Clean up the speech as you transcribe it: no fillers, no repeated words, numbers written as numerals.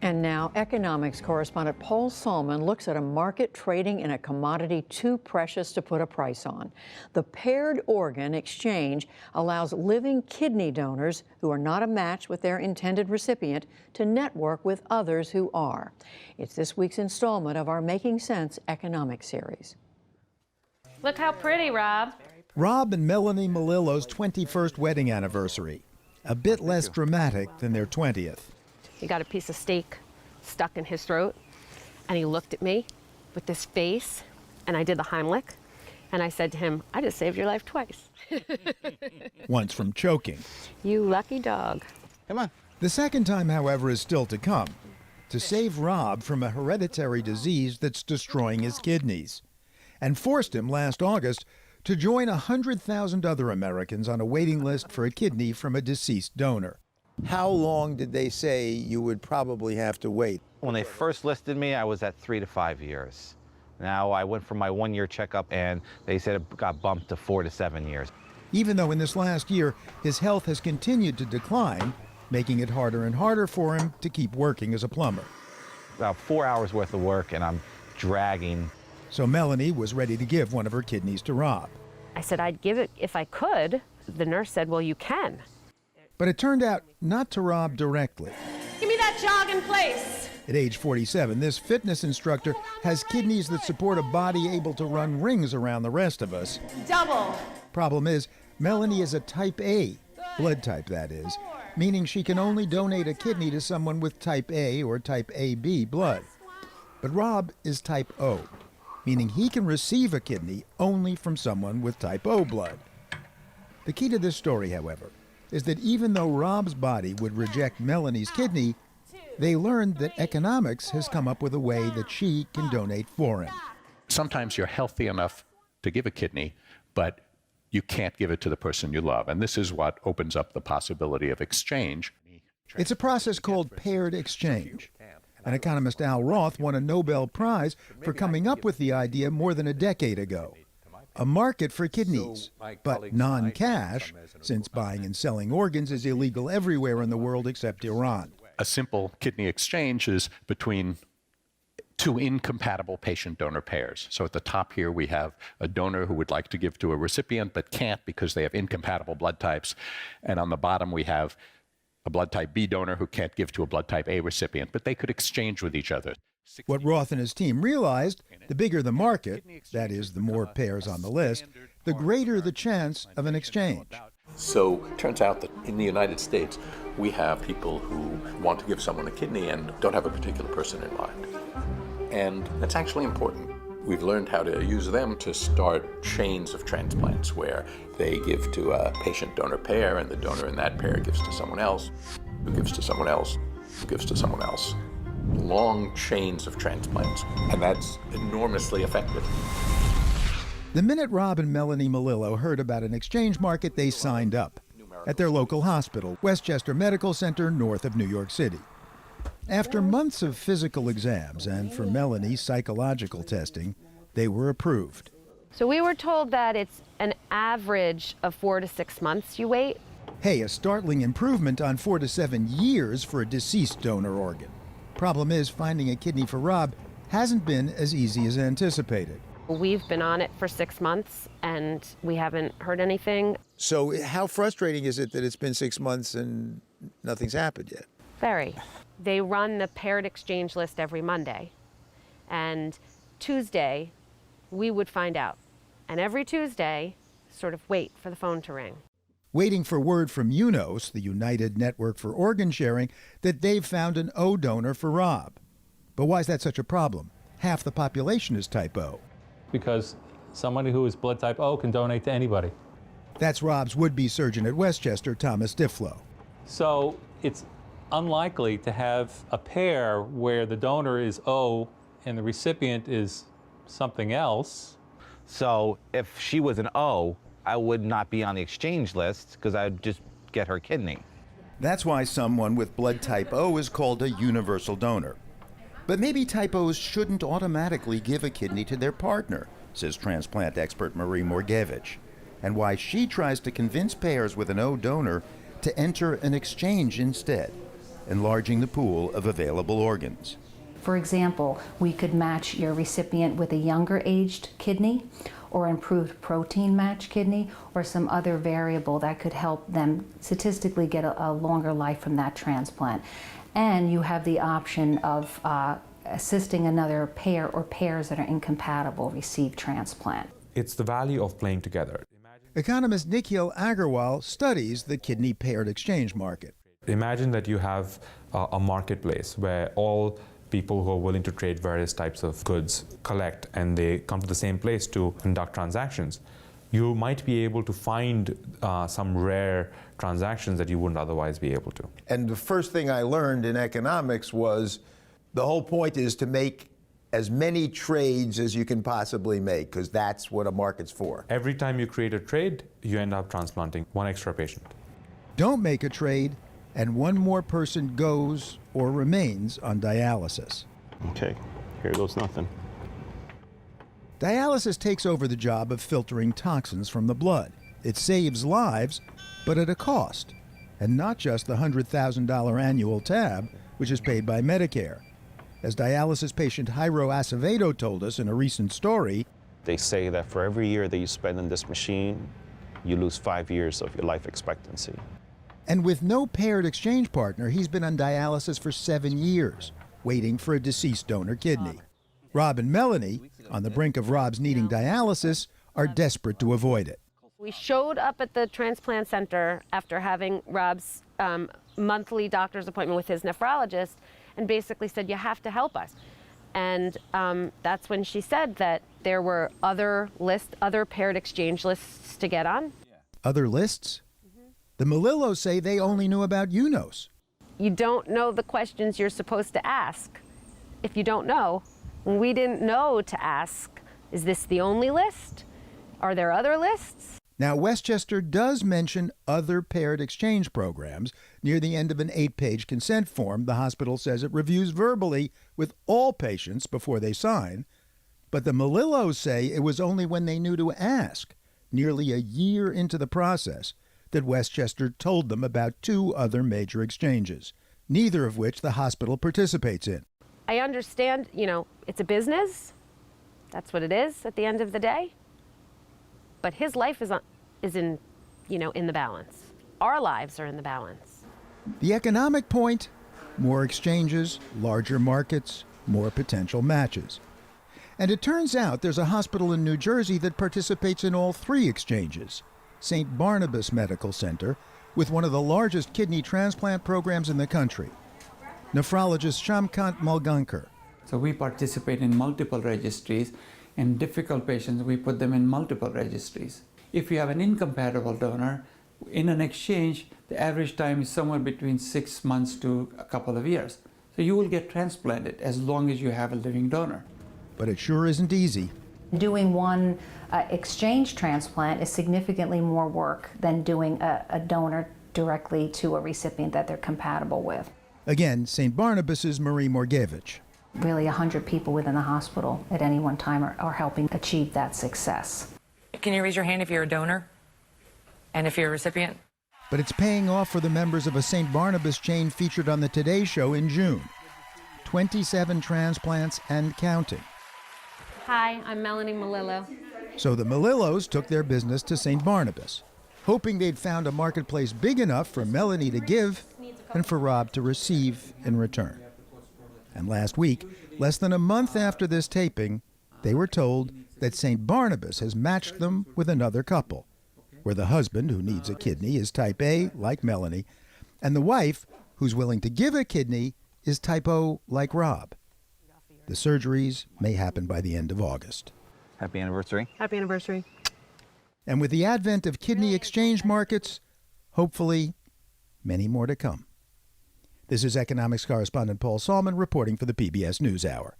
And now, economics correspondent Paul Solman looks at a market trading in a commodity too precious to put a price on. The paired organ exchange allows living kidney donors who are not a match with their intended recipient to network with others who are. It's this week's installment of our Making Sense economics series. Look how pretty, Rob. Rob and Melanie Melillo's 21st wedding anniversary. A bit less dramatic than their 20th. He got a piece of steak stuck in his throat, and he looked at me with this face, and I did the Heimlich, and I said to him, I just saved your life twice. Once from choking. You lucky dog. Come on. The second time, however, is still to come. To save Rob from a hereditary disease that's destroying his kidneys. And forced him last August to join 100,000 other Americans on a waiting list for a kidney from a deceased donor. How long did they say you would probably have to wait? When they first listed me, I was at 3 to 5 years. Now I went for my 1-year checkup and they said it got bumped to 4 to 7 years. Even though in this last year, his health has continued to decline, making it harder and harder for him to keep working as a plumber. About 4 hours worth of work and I'm dragging. So Melanie was ready to give one of her kidneys to Rob. I said I'd give it if I could. The nurse said, well, you can. But it turned out not to Rob directly. Give me that jog in place. At age 47, this fitness instructor has kidneys that support a body able to run rings around the rest of us. Double. Problem is, Melanie is a type A, blood type that is, meaning she can only donate a kidney to someone with type A or type AB blood. But Rob is type O, meaning he can receive a kidney only from someone with type O blood. The key to this story, however, is that even though Rob's body would reject Melanie's kidney, they learned that economics has come up with a way that she can donate for him. Sometimes you're healthy enough to give a kidney, but you can't give it to the person you love. And this is what opens up the possibility of exchange. It's a process called paired exchange. And economist Al Roth won a Nobel Prize for coming up with the idea more than a decade ago. A market for kidneys, but non-cash, since buying and selling organs is illegal everywhere in the world except Iran. A simple kidney exchange is between two incompatible patient-donor pairs. So at the top here we have a donor who would like to give to a recipient but can't because they have incompatible blood types. And on the bottom we have a blood type B donor who can't give to a blood type A recipient, but they could exchange with each other. What Roth and his team realized, the bigger the market, that is, the more pairs on the list, the greater the chance of an exchange. So it turns out that in the United States, we have people who want to give someone a kidney and don't have a particular person in mind. And that's actually important. We've learned how to use them to start chains of transplants where they give to a patient-donor pair and the donor in that pair gives to someone else, who gives to someone else, who gives to someone else. Long chains of transplants, and that's enormously effective. The minute Rob and Melanie Melillo heard about an exchange market, they signed up at their local hospital, Westchester Medical Center, north of New York City. After months of physical exams and, for Melanie, psychological testing, they were approved. So we were told that it's an average of 4 to 6 months you wait. Hey, a startling improvement on 4 to 7 years for a deceased donor organ. Problem is, finding a kidney for Rob hasn't been as easy as anticipated. We've been on it for 6 months and we haven't heard anything. So how frustrating is it that it's been 6 months and nothing's happened yet? Very. They run the paired exchange list every Monday. And Tuesday, we would find out. And every Tuesday, sort of wait for the phone to ring. Waiting for word from UNOS, the United Network for Organ Sharing, that they've found an O donor for Rob. But why is that such a problem? Half the population is type O. Because somebody who is blood type O can donate to anybody. That's Rob's would-be surgeon at Westchester, Thomas Difflow. So it's unlikely to have a pair where the donor is O and the recipient is something else. So if she was an O, I would not be on the exchange list because I'd just get her kidney. That's why someone with blood type O is called a universal donor. But maybe type Os shouldn't automatically give a kidney to their partner, says transplant expert Marie Morgevich, and why she tries to convince pairs with an O donor to enter an exchange instead. enlarging the pool of available organs. For example, we could match your recipient with a younger aged kidney or improved protein match kidney or some other variable that could help them statistically get a longer life from that transplant. And you have the option of assisting another pair or pairs that are incompatible receive transplant. It's the value of playing together. Economist Nikhil Agarwal studies the kidney paired exchange market. Imagine that you have a marketplace where all people who are willing to trade various types of goods collect, and they come to the same place to conduct transactions. You might be able to find some rare transactions that you wouldn't otherwise be able to. And the first thing I learned in economics was the whole point is to make as many trades as you can possibly make, because that's what a market's for. Every time you create a trade, you end up transplanting one extra patient. Don't make a trade, and one more person goes or remains on dialysis. Okay, here goes nothing. Dialysis takes over the job of filtering toxins from the blood. It saves lives, but at a cost, and not just the $100,000 annual tab, which is paid by Medicare. As dialysis patient Jairo Acevedo told us in a recent story, They say that for every year that you spend in this machine, you lose 5 years of your life expectancy. and with no paired exchange partner, he's been on dialysis for 7 years, waiting for a deceased donor kidney. Rob and Melanie, on the brink of Rob's needing dialysis, are desperate to avoid it. We showed up at the transplant center after having Rob's monthly doctor's appointment with his nephrologist and basically said, you have to help us. And that's when she said that there were other paired exchange lists to get on. Other lists? The Melillos say they only knew about UNOS. You don't know the questions you're supposed to ask if you don't know. We didn't know to ask, is this the only list? Are there other lists? Now, Westchester does mention other paired exchange programs near the end of an 8-page consent form the hospital says it reviews verbally with all patients before they sign. But the Melillos say it was only when they knew to ask, nearly a year into the process, that Westchester told them about 2 other major exchanges, neither of which the hospital participates in. I understand, it's a business. That's what it is at the end of the day. But his life is in the balance. Our lives are in the balance. The economic point? More exchanges, larger markets, more potential matches. And it turns out there's a hospital in New Jersey that participates in all 3 exchanges. St. Barnabas Medical Center, with one of the largest kidney transplant programs in the country. Nephrologist Shamkant Malgankar. So we participate in multiple registries. In difficult patients, we put them in multiple registries. If you have an incompatible donor, in an exchange, the average time is somewhere between 6 months to a couple of years. So you will get transplanted as long as you have a living donor. But it sure isn't easy. Doing one exchange transplant is significantly more work than doing a donor directly to a recipient that they're compatible with. Again, St. Barnabas's Marie Morgevich. Really 100 people within the hospital at any one time are helping achieve that success. Can you raise your hand if you're a donor and if you're a recipient? But it's paying off for the members of a St. Barnabas chain featured on the Today Show in June. 27 transplants and counting. Hi, I'm Melanie Melillo. So the Melillos took their business to St. Barnabas, hoping they'd found a marketplace big enough for Melanie to give and for Rob to receive in return. And last week, less than a month after this taping, they were told that St. Barnabas has matched them with another couple, where the husband, who needs a kidney, is type A, like Melanie, and the wife, who's willing to give a kidney, is type O, like Rob. The surgeries may happen by the end of August. Happy anniversary. Happy anniversary. And with the advent of kidney exchange markets, hopefully, many more to come. This is economics correspondent Paul Salman reporting for the PBS NewsHour.